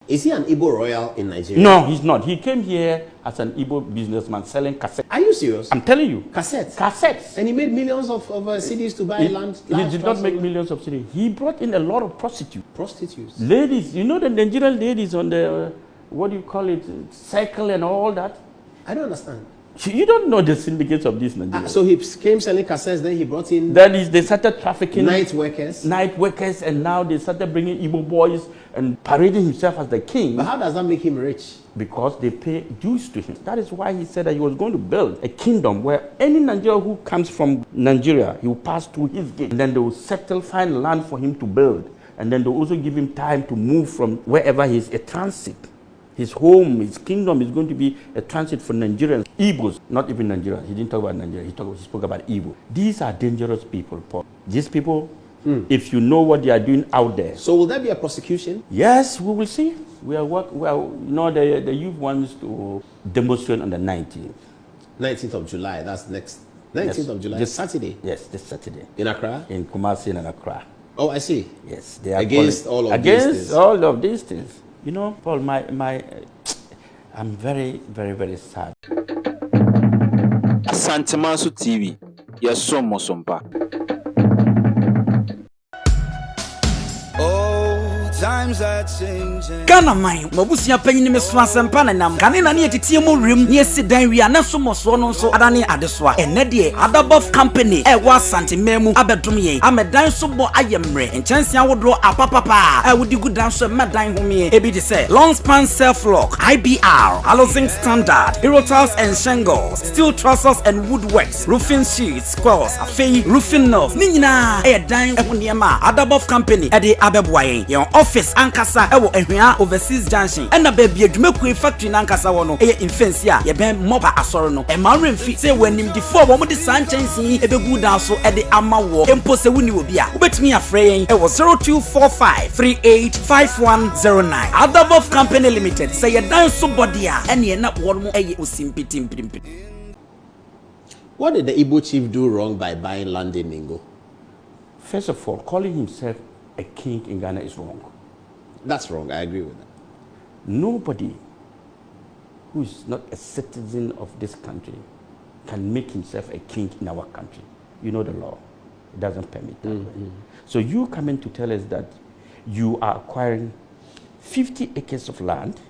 Is he an Igbo royal in Nigeria? No, he's not. He came here as an Igbo businessman selling cassettes. Are you serious? I'm telling you. Cassettes? Cassettes. And he made millions of CDs to buy land? He did not make millions of CDs. He brought in a lot of prostitutes. Prostitutes? Ladies. You know the Nigerian ladies on the, what do you call it, cycle and all that? I don't understand. You don't know the syndicates of this Nigeria. So he came selling cassettes, then he brought in... Then they started trafficking... Night workers? Night workers, and now they started bringing Igbo boys and parading himself as the king. But how does that make him rich? Because they pay dues to him. That is why he said that he was going to build a kingdom where any Nigerian who comes from Nigeria, he will pass through his gate. And then they will settle, find land for him to build. And then they will also give him time to move from wherever he is, a transit. His home, his kingdom is going to be a transit for Nigerians. Igbos, not even Nigerians. He didn't talk about Nigeria. He spoke about Igbo. These are dangerous people, Paul. These people, if you know what they are doing out there. So will there be a prosecution? Yes, we will see. The youth wants to demonstrate on the 19th. 19th of July, that's next. 19th of July, this Saturday? Yes, this Saturday. In Accra? In Kumasi and Accra. Oh, I see. Yes. They are against all of these things. You know, Paul, I'm very, very, very sad. Asantemasu TV, Yasom Mosompa. Times are changing. Ghana mine, mabusia panyin me so asempa na nam. Kane na ne yetitie mo rem, ne si dan wi ana so moso no so adane adesoa. Enne de Adabov company e wa santememu abedom yen. Amedan so bo ayemre. Enchanse awodo apapapa. E wodi gudan so medan homie. E bi de say long span self lock, IBR, housing standard, hero tiles and shingles, steel trusses and woodworks, roofing sheets, squares, afei roofing nails. Ni nyina e dan e ho niema. Adabov company e de abeboayen. Yon office ankasa ewo ehwea overseas junction ena baby adwumaku factory nankasa wo no eye infensi a ye ben moba asoro no e ma remfi say wanim di fo wo mo di sanchensi ebegu dan so e de ama wo empo se wuni obi a obetimi afre yen ewo 0245385109 Adabov company limited say ye dan so body a ene na wo mo eye osimpiti mpimpi. What did the Igbo chief do wrong by buying land in Ningo? First of all, calling himself a king in Ghana is wrong. That's wrong. I agree with that. Nobody who is not a citizen of this country can make himself a king in our country. You know the law. It doesn't permit that. So you come in to tell us that you are acquiring 50 acres of land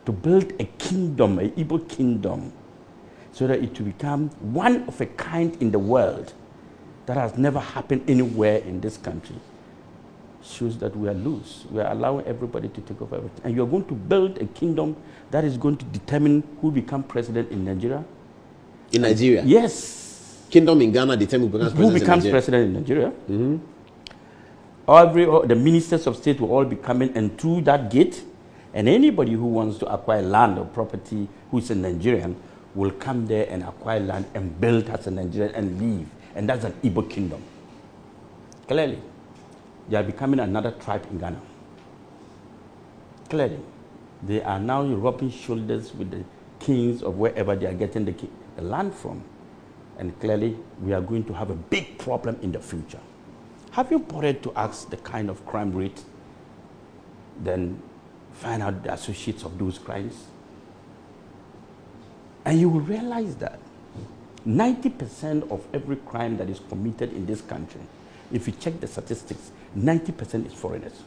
to build a kingdom, an Igbo kingdom, so that it will become one of a kind in the world that has never happened anywhere in this country. Shows that we are loose. We are allowing everybody to take over everything. And you're going to build a kingdom that is going to determine who becomes president in Nigeria. In Nigeria? Yes. Kingdom in Ghana determines who becomes president in Nigeria. The ministers of state will all be coming and through that gate. And anybody who wants to acquire land or property who is a Nigerian will come there and acquire land and build as a Nigerian and leave. And that's an Igbo kingdom. Clearly. They are becoming another tribe in Ghana. Clearly, they are now rubbing shoulders with the kings of wherever they are getting the land from. And clearly, we are going to have a big problem in the future. Have you bothered to ask the kind of crime rate, then find out the associates of those crimes? And you will realize that 90% of every crime that is committed in this country, if you check the statistics, 90% is foreigners.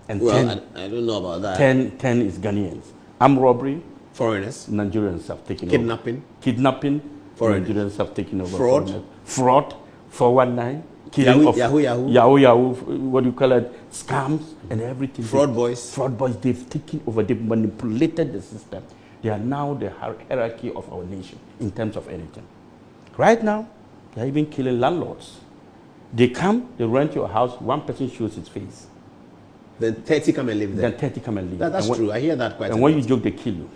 And well, I don't know about that. 10 is Ghanaians. Armed robbery, foreigners. Nigerians have taken Kidnapping. over. Kidnapping, foreigners. Nigerians have taken over. Fraud. Fraud, 419, killing of Yahoo, what do you call it, scams and everything. Fraud boys. Fraud boys, they've taken over, they've manipulated the system. They are now the hierarchy of our nation in terms of anything. Right now, they're even killing landlords. They come, they rent your house, one person shows his face. Then 30 come and live there. Then 30 come and live. That's true. I hear that quite a lot. And when you joke, they kill you.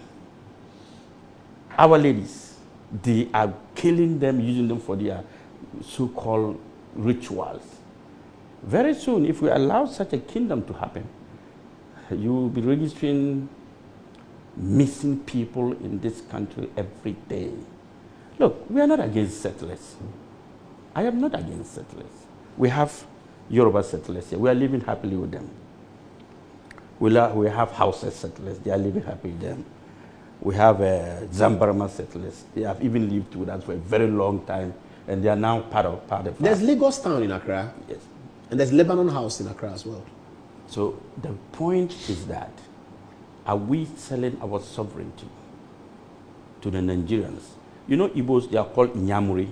Our ladies, they are killing them, using them for their so-called rituals. Very soon, if we allow such a kingdom to happen, you will be registering missing people in this country every day. Look, we are not against settlers. I am not against settlers. We have Yoruba settlers here. We are living happily with them. We have Hausa settlers. They are living happy with them. We have Zambarama settlers. They have even lived with us for a very long time, and they are now part of. There's Lagos Town in Accra. Yes. And there's Lebanon House in Accra as well. So the point is that, are we selling our sovereignty to the Nigerians? You know, Igbos, they are called Nyamuri.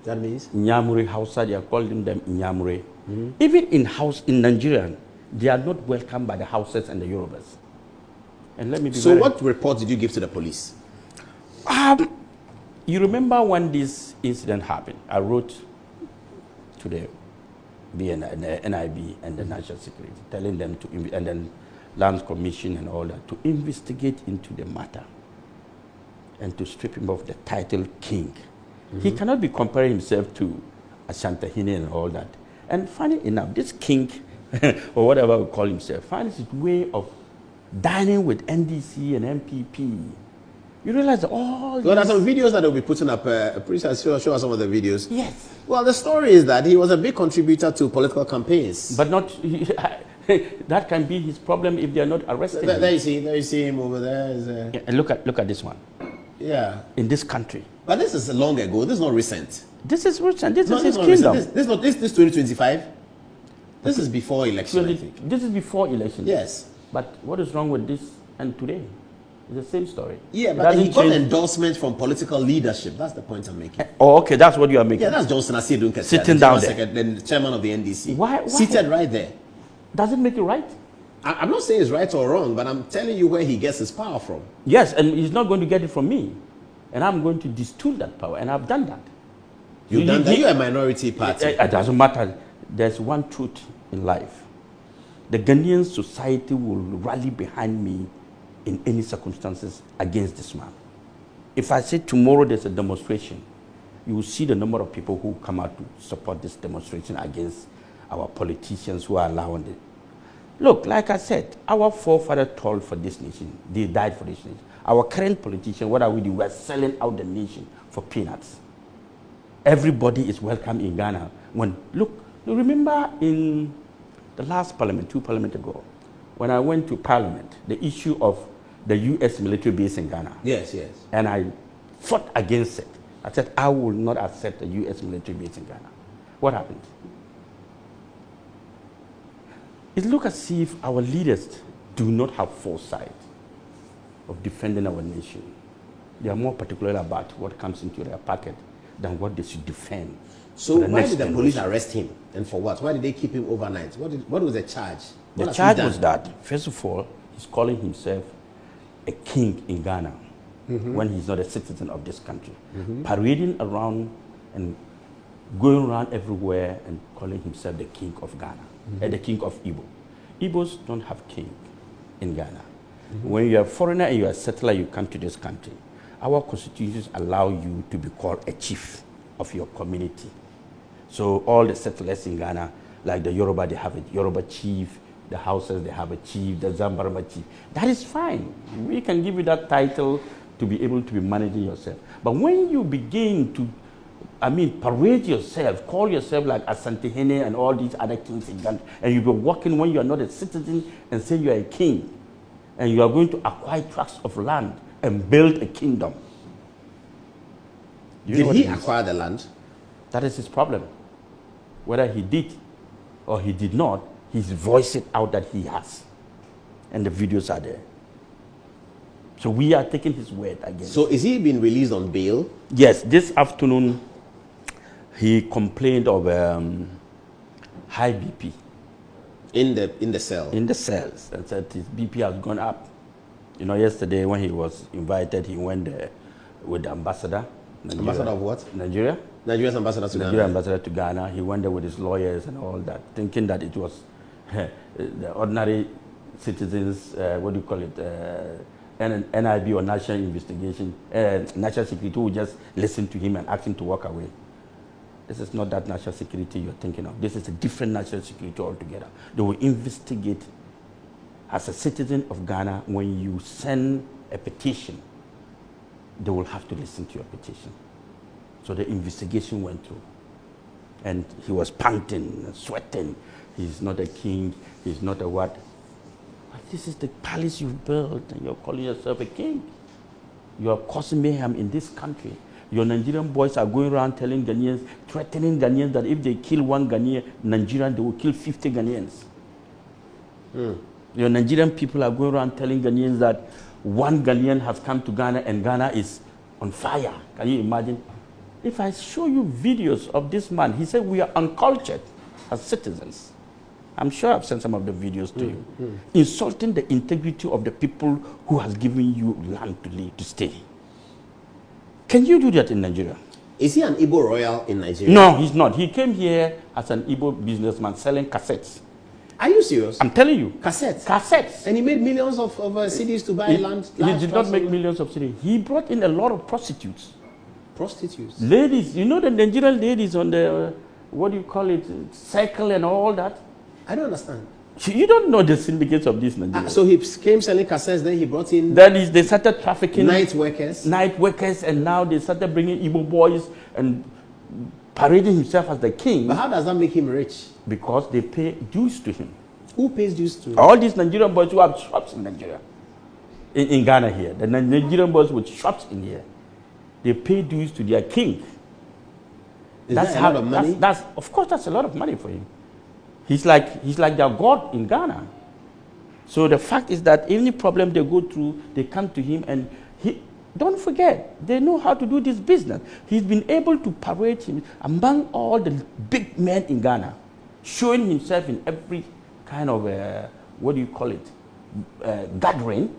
That means? Nyamuri Hausa, they are calling them Nyamuri. Even in Nigeria, they are not welcomed by the Hausas and the Yorubas. And let me be So what report did you give to the police? You remember when this incident happened? I wrote to the NIB and the National Security, telling them to, and then Lands Commission and all that, to investigate into the matter and to strip him of the title king. He cannot be comparing himself to Asantehene and all that. And funny enough, this king, or whatever we call himself, finds his way of dining with NDC and MPP. You realize all Well, there's some videos that will be putting up. Please show us some of the videos. Yes. Well, the story is that he was a big contributor to political campaigns. But not, that can be his problem if they are not arrested. There you see him over there. And look at this one. Yeah. In this country. But this is long ago. This is not recent. This is recent. This is his not kingdom. recent. This 2025. This is before election, I think. This is before election. Yes. But what is wrong with this and today? It's the same story. Yeah, It but doesn't he got change. endorsement from political leadership. That's the point I'm making. Oh, okay, that's what you are making. Yeah, that's Johnson Asiedu Nketia, Sitting the down General there. the chairman of the NDC. Why? Seated right there. Does it make it right? I'm not saying it's right or wrong, but I'm telling you where he gets his power from. Yes, and he's not going to get it from me. And I'm going to distill that power, and I've done that. You've done that. You're a minority party. It doesn't matter. There's one truth in life. The Ghanaian society will rally behind me in any circumstances against this man. If I say tomorrow there's a demonstration, you will see the number of people who come out to support this demonstration against our politicians who are allowing it. Look, like I said, our forefathers toiled for this nation. They died for this nation. Our current politicians, what are we doing? We're selling out the nation for peanuts. Everybody is welcome in Ghana. Look, remember in the last parliament, 2 parliaments ago, when I went to parliament, the issue of the U.S. military base in Ghana. Yes, yes. And I fought against it. I said, I will not accept the U.S. military base in Ghana. What happened? It looks as if our leaders do not have foresight of defending our nation. They are more particular about what comes into their pocket than what they should defend. So why did the police arrest him? And for what? Why did they keep him overnight? What was the charge? The charge was that, first of all, he's calling himself a king in Ghana when he's not a citizen of this country. Parading around and going around everywhere and calling himself the king of Ghana, the king of Igbo. Igbos don't have king in Ghana. When you're a foreigner and you're a settler, you come to this country. Our constitutions allow you to be called a chief of your community. So all the settlers in Ghana, like the Yoruba, they have a Yoruba chief. The Hausas, they have a chief. The Zambarama chief. That is fine. We can give you that title to be able to be managing yourself. But when you begin to, parade yourself, call yourself like Asantehene and all these other kings in Ghana, and you be walking when you are not a citizen and say you are a king, and you are going to acquire tracts of land and build a kingdom. Did he acquire the land? That is his problem. Whether he did or he did not, he's voiced it out that he has. And the videos are there. So we are taking his word again. So is he being released on bail? Yes, this afternoon he complained of high BP. In the cell? In the cells. And said his BP has gone up. You know, yesterday when he was invited, he went there with the ambassador. Nigeria. Ambassador of what? Nigeria. Nigeria's ambassador to Nigeria Ghana. ambassador to Ghana. He went there with his lawyers and all that, thinking that it was the ordinary citizens, NIB or National Investigation, National Security who would just listen to him and ask him to walk away. This is not that national security you're thinking of. This is a different national security altogether. They will investigate. As a citizen of Ghana, when you send a petition, they will have to listen to your petition. So the investigation went through. And he was panting and sweating. He's not a king, he's not a what. This is the palace you've built, and you're calling yourself a king. You are causing mayhem in this country. Your Nigerian boys are going around telling Ghanaians, threatening Ghanaians that if they kill one Ghanaian Nigerian, they will kill 50 Ghanaians. Your Nigerian people are going around telling Ghanaians that one Ghanaian has come to Ghana and Ghana is on fire. Can you imagine? If I show you videos of this man, he said we are uncultured as citizens. I'm sure I've sent some of the videos to you. Insulting the integrity of the people who has given you land to live, to stay. Can you do that in Nigeria? Is he an Igbo royal in Nigeria? No, he's not. He came here as an Igbo businessman selling cassettes. Are you serious? I'm telling you. Cassettes? Cassettes. And he made millions of CDs to buy land? He did not make millions of CDs. He brought in a lot of prostitutes. Prostitutes? Ladies. You know the Nigerian ladies on the, what do you call it, cycle and all that? I don't understand. You don't know the syndicates of this Nigeria. So he came selling cassettes, then he brought in... Then they started trafficking... Night workers? Night workers, and now they started bringing Igbo boys and parading himself as the king. But how does that make him rich? Because they pay dues to him. Who pays dues to him? All these Nigerian boys who have shops in Nigeria. In Ghana here. The Nigerian boys with shops in here. They pay dues to their king. Is that a lot of money? Of course, that's a lot of money for him. He's like their god in Ghana. So the fact is that any problem they go through, they come to him, and don't forget, they know how to do this business. He's been able to parade him among all the big men in Ghana, showing himself in every kind of, what do you call it, gathering,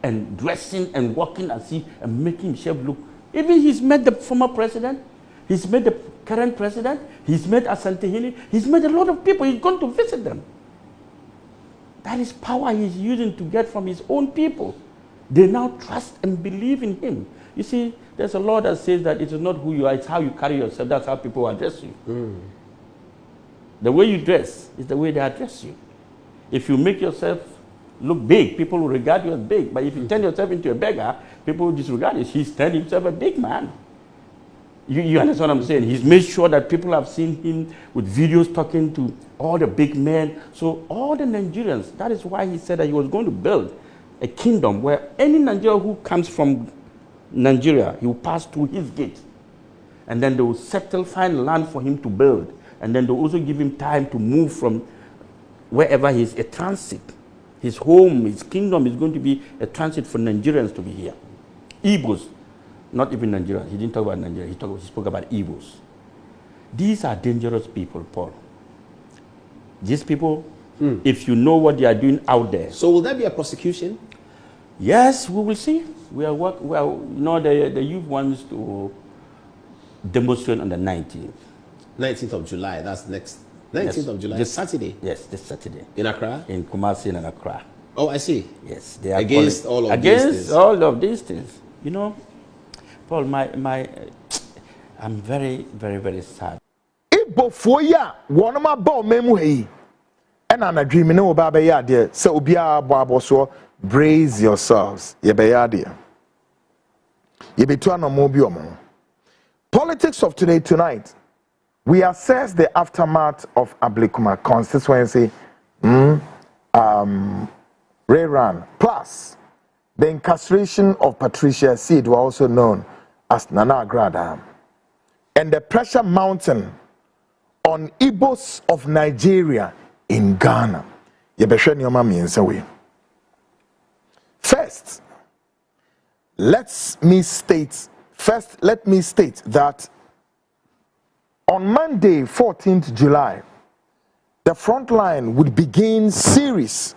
and dressing and walking and making himself look. Even he's met the former president, he's met the current president, he's met Asante Hili, he's met a lot of people, he's gone to visit them. That is power he's using to get from his own people. They now trust and believe in him. You see, there's a law that says that it is not who you are, it's how you carry yourself, that's how people address you. The way you dress is the way they address you. If you make yourself look big, people will regard you as big. But if you turn yourself into a beggar, people will disregard you. He's turned himself a big man. You understand what I'm saying? He's made sure that people have seen him with videos talking to all the big men. So all the Nigerians, that is why he said that he was going to build a kingdom where any Nigerian who comes from Nigeria, he will pass through his gate. And then they will settle, find land for him to build. And then they'll also give him time to move from wherever he's a transit. His home, his kingdom is going to be a transit for Nigerians to be here. Igbos. Not even Nigeria. He didn't talk about Nigeria. He spoke about Igbos. These are dangerous people, Paul. These people, if you know what they are doing out there. So will there be a prosecution? Yes, we will see. The youth wants to demonstrate on the 19th. 19th of July. That's next. 19th of July. This Saturday. Yes, this Saturday. In Accra? In Kumasi and Accra. Oh, I see. Yes, they are against all of these things. You know, Paul, I'm very, very, very sad. Ibo foya wonoma ba memu he. And I'm dreaming no baba ya there. So ubia abo so brace yourselves. Ye be ya there. Ye be to no bi omo. Politics of tonight. We assess the aftermath of Ablekuma constituency, rerun, plus the incarceration of Patricia Seed, who are also known as Nana Agrada, and the pressure mounting on Igbos of Nigeria in Ghana. First, let me state that on Monday, 14th July, the Frontline would begin series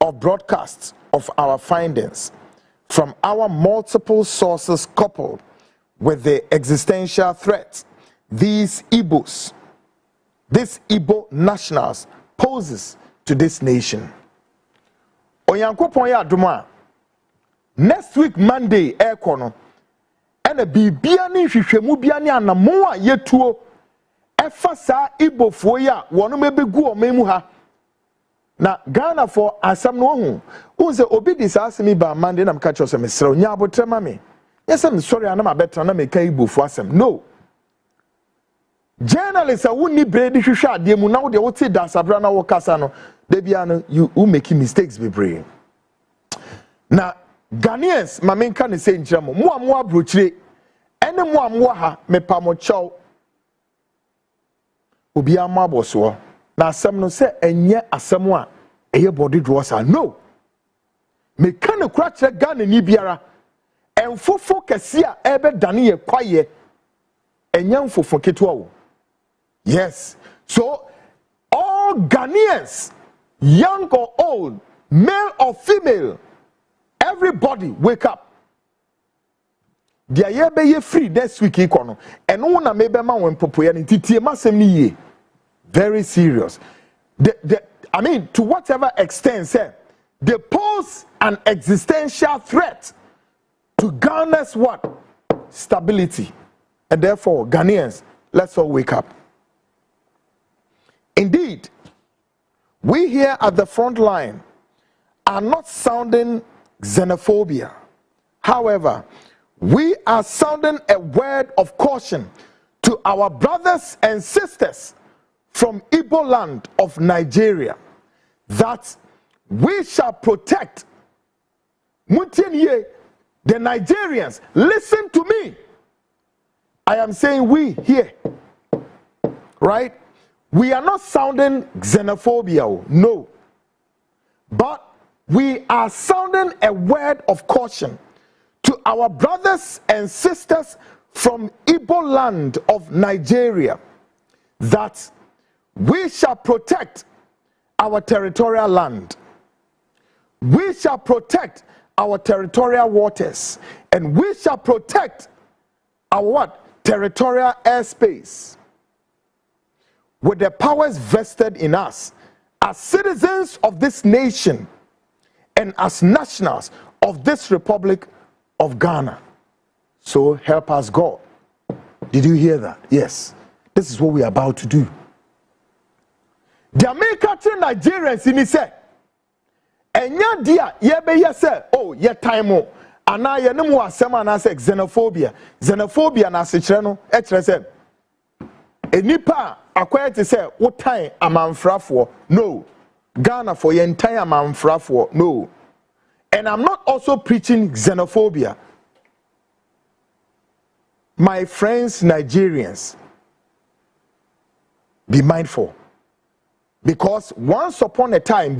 of broadcasts of our findings from our multiple sources coupled with the existential threat these Igbos, these Igbo nationals poses to this nation. Onyankopon ya adoma. Next week Monday ekono and a bibia ni hwehwemu bia ni anamo a yetuo efa sa Igbo foya wono mebegu omemu ha na Ghana for asam no hu unze obi disasemi ba Monday na mka cho se mesra onya abotrema me yesem sorry ana mabetra na meka Igbo fo asem no journalists wonni bredi hwehwe ade mu na wo de wote dasabra na wo kasa no da bia no you make mistakes be brave. na Ghanaians mamenka ne say nkyerɛ mo a mo abrochire ene mo a mo ha mepa mo kyɛw obi ama aboso na asɛm no sɛ enye asɛm a eye body draws are no me kan ne kura kyerɛ Ghana ni biara enfofo kɛse a ebe dane ye kwaye enye mfofo ketewa wo. Yes, so all Ghanaians, young or old, male or female, everybody wake up. Dia ye be ye free next week ikono. And no na mebe ma wen popoya ni titie masem ni ye. Very serious. I mean, to whatever extent, say, they pose an existential threat to Ghana's what? Stability. And therefore, Ghanaians, let's all wake up. Indeed, we here at the front line are not sounding xenophobia. However, we are sounding a word of caution to our brothers and sisters from Igbo land of Nigeria that we shall protect the Nigerians. Listen to me. I am saying we here, right? We are not sounding xenophobia, no. But we are sounding a word of caution to our brothers and sisters from Igbo land of Nigeria that we shall protect our territorial land. We shall protect our territorial waters. And we shall protect our what? Territorial airspace. With the powers vested in us as citizens of this nation and as nationals of this Republic of Ghana. So help us God. Did you hear that? Yes. This is what we are about to do. The American Nigerians in say, enya dia ye be ye say, oh ye time o ana ye nemu asem ana say xenophobia na se kire no e kire say enipa akwai te say wotan amanfrafo no Ghana for ye ntan amanfrafo no. And I'm not also preaching xenophobia. My friends Nigerians, be mindful, because once upon a time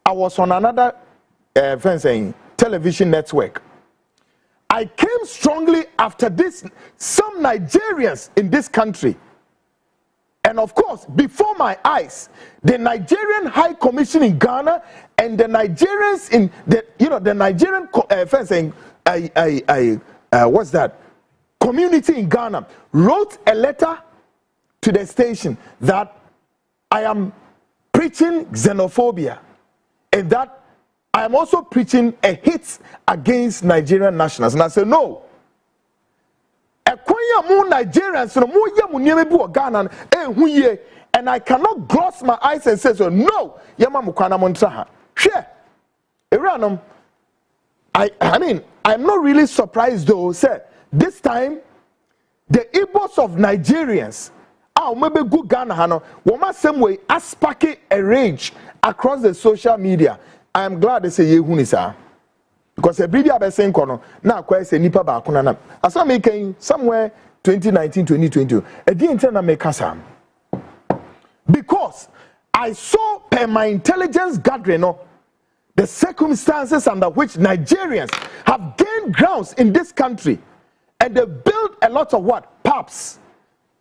I was on another television network. I came strongly after this, some Nigerians in this country. And of course, before my eyes, the Nigerian High Commission in Ghana and the Nigerians in the, the Nigerian what's that? Community in Ghana wrote a letter to the station that I am preaching xenophobia and that I am also preaching a hit against Nigerian nationals. And I said, no. Nigerians, and I cannot gloss my eyes and say, so no. I mean, I'm not really surprised though. Say, this time, the Igbos of Nigerians, maybe good Ghana, same way, sparking a rage across the social media. I am glad they say Yehunisa. Because a baby have saying kono na kwa say nipa ba kuna na asa making somewhere 2019 2022 e di na make asa because I saw per my intelligence gathering the circumstances under which Nigerians have gained grounds in this country and they built a lot of what pubs,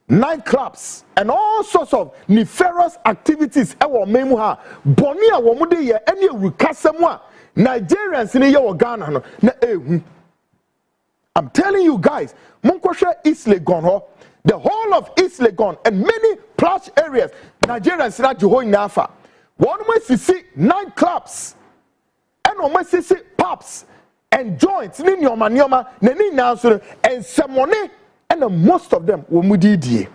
nightclubs and all sorts of nefarious activities ewo memu ha boni a wo mu de ye ene rukasem a Nigerians in your Ghana no na ehu. I'm telling you guys, Munkwasha East Legon, the whole of East Legon and many plush areas, Nigerians in Joho Nafa. One way to see nightclubs and one way to see pubs and joints, Ninyoma, Neni Nansur, and Samone, and most of them were Mudidi.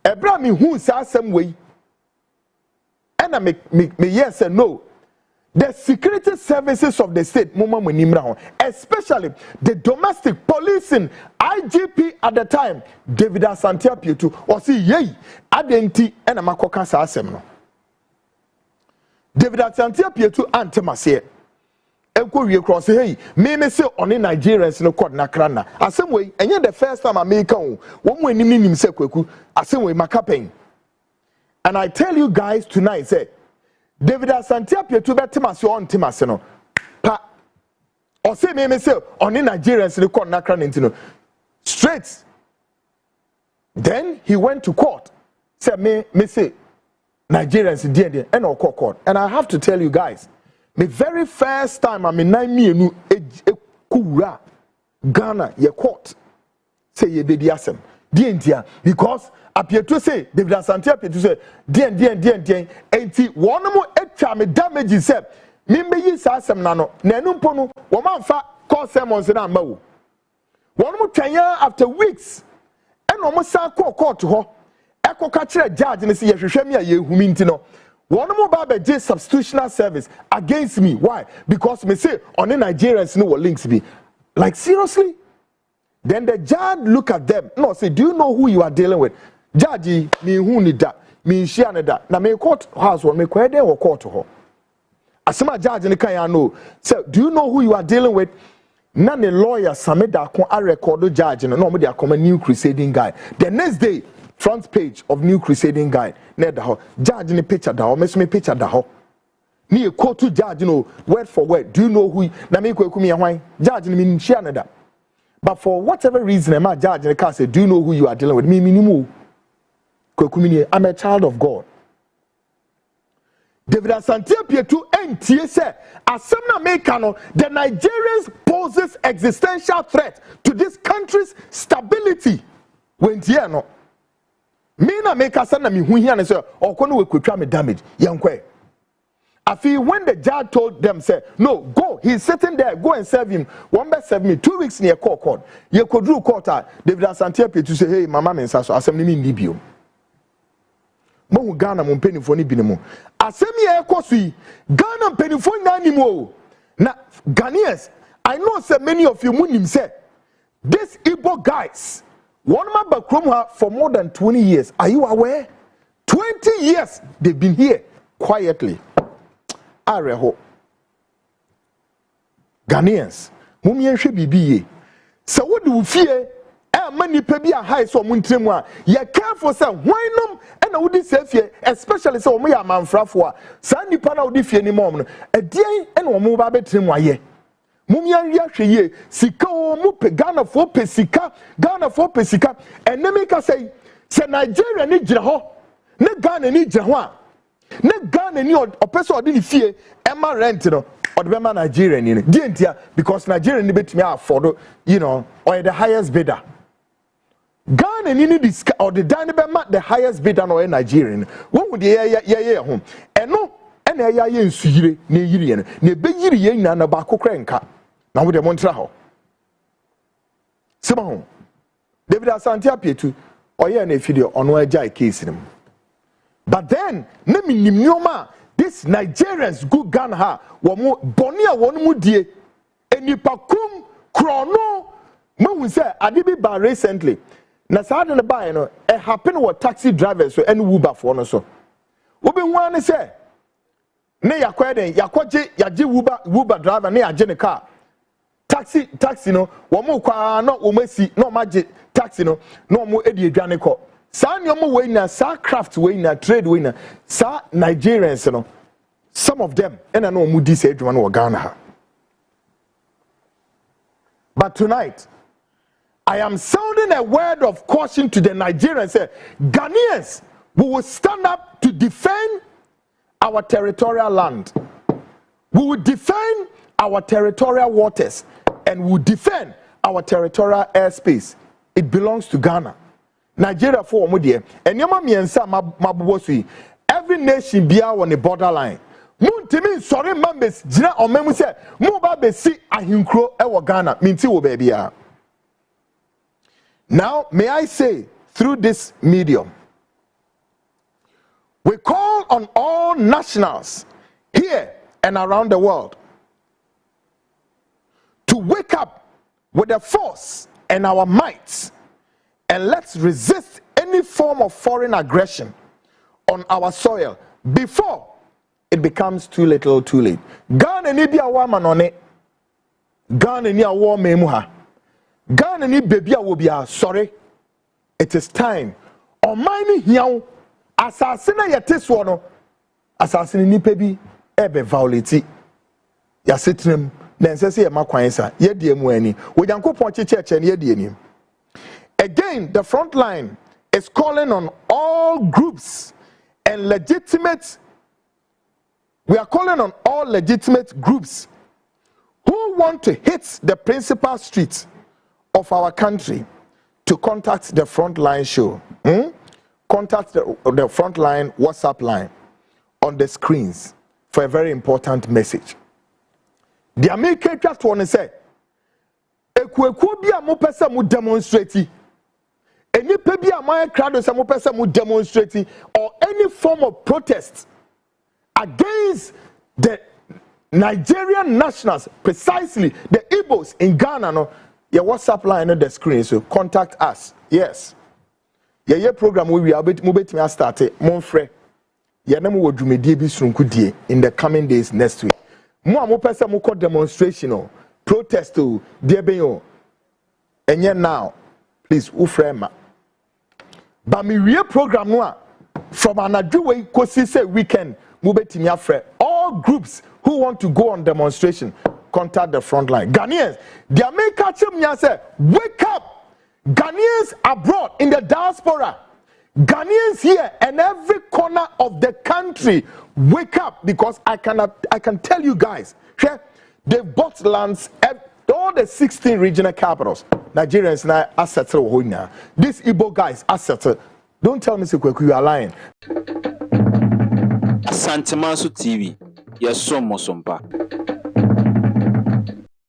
Abraham who says some way, and I make yes and no. The security services of the state, especially the domestic policing, IGP at the time, David Asantia Pietu, or see yay, Adenti and Amakoka Sasemno. David Asantia Pietu Antemase. enko wie cross hey me say on Nigerians no code na krana asem we enye the first time America wo mo anim nim say kwaku asem we makapen. And I tell you guys tonight say David Asante Apietu betimase on timase no pa o say me say on Nigerians no code na krana ntino straight. Then he went to court. Said me say Nigerians did and or court. And I have to tell you guys, the very first time I'm in 9 million kura Ghana ye court say ye be diasem. Dientia because appear to say David Asante appear to say dien enti one more etcha me damage say mimbe yi sasem na no na enumpo no wo manfa call sermons na mawo. One more 10 years after weeks and almost sa court to ho eko ka kire judge ne say ye hwehwe me ye humi ntino one more baba j substitutional service against me. Why? Because me say on the Nigerians no links be like seriously. Then the judge look at them no say do you know who you are dealing with? Judge me hu ni da me shia ne da na me court house won me kwede wo court ho asema judge ne kan ya no say do you know who you are dealing with? Na ne lawyer Sameda kon a record judge no mo dey come New Crusading Guide. The next day front page of New Crusading Guide na da ho judge ne picture da ho me so me picture da ho ni e quote to judge no word for word. Do you know who na me kwaku me hwan judge ne me share na da but for whatever reason ma judge ne can say do you know who you are dealing with? Me ni kwaku me I'm a child of God. David Asante Apietu entie say asem na make no the Nigerians poses existential threat to this country's stability when tie no me na make asem na me hu hia ne say okono we kwatwa me damage yenkwe afi when the judge told them say no go he's sitting there go and serve him one be serve me 2 weeks near court ye kodru court David Asante Apietu say hey mama me nsa so asem ni me bio mo Ghana mo mpenifo ni binemu asem ye ekosu Ghana mpenifo nyanimo na Ghanaians I know say many of you munim say this Igbo guys one man bakrom for more than 20 years. Are you aware? 20 years they've been here quietly. Areho Ghanaians mumye hwe bibiye so what do you fear? Many people are high so muntremu you careful say why no na wodi safie especially say omo ya manfrafo a san nipa na wodi fie ni mom no adien na omo ba betremu aye mumya ria hweye sika omo pe Ghana fo pe sika enemi ka say Nigeria ni gira ho ne Ghana ni gira ho a ne Ghana ni opeso odi ni fie ema rent no odbema Nigeria ni dientia because Nigeria ni betumi afford you know or the highest bidder. Ghana ni this or the Danibema the highest bidder no Nigerian. What would ye home? And no, and ya nsuyire na yiri no. Na be yiri ye nyina na ba kokra nka. Na wo de montra ho. Sema ho. David Asante Apietu oye na video ono agya case nim. But then na minim nyoma this Nigerians go Ghana ha wo mo boni a won mu die enipakum krono mo say adibi ba recently. Na saa de buy no e happen with taxi drivers so any Uber for no so wo be wan say ne yakweden yaje Uber driver ne yaje ne car taxi no wo mo kwa no wo masi no maje taxi no mo edi adwane ko saa ne mo we na saa craft we na trade we na saa Nigerians no some of them and no mo di say adwane wo Ghana ha. But tonight I am sounding a word of caution to the Nigerians. Say, Ghanaians, we will stand up to defend our territorial land. We will defend our territorial waters and we will defend our territorial airspace. It belongs to Ghana. Nigeria for Omudie. And Yama Miensa Mabubosi. Every nation be on the borderline. Muntimi sorry members jina omemu say mu ba be si ahinkro e wo Ghana minti wo ba bia. Now, may I say, through this medium, we call on all nationals here and around the world to wake up with the force and our might, and let's resist any form of foreign aggression on our soil before it becomes too little, too late. Ghana ni bia wa manone Ghana ni awo memu ha. Ghana ni baby a wo bia sorry. It is time. Oman ni hiawo asase na yete so no. Asase ni nipa bi ebe violate. Ya setinem na nsese ye makwan sa ye die mu ani. Oyankopon cheche ne ye die ni. Again, the front line is calling on all groups and we are calling on all legitimate groups who want to hit the principal streets of our country to contact the Frontline show. Contact the Frontline WhatsApp line on the screens for a very important message. The American chat one say, "Ekueku bi a mo pese mo demonstrate, any pe bi a my crowd say mo pese mo demonstrate or any form of protest against the Nigerian nationals, precisely the Igbos in Ghana, no, your WhatsApp line on the screen, so contact us. Yes. Your program we are bit me started, Monfre. Yanamo would do me DB in the coming days next week. Mo person mo demonstration, protest to Debeo. And yet now, please, Ufrema. But me real program no from another way, because say weekend. All groups who want to go on demonstration, contact the Frontline. Ghanaians, the American say, wake up! Ghanaians abroad in the diaspora, Ghanaians here and every corner of the country, wake up, because I can tell you guys, they bought lands at all the 16 regional capitals. Nigerians now are settled. These Igbo guys are settled. Don't tell me you are lying. Asante Maso TV, yes, so Mosompa.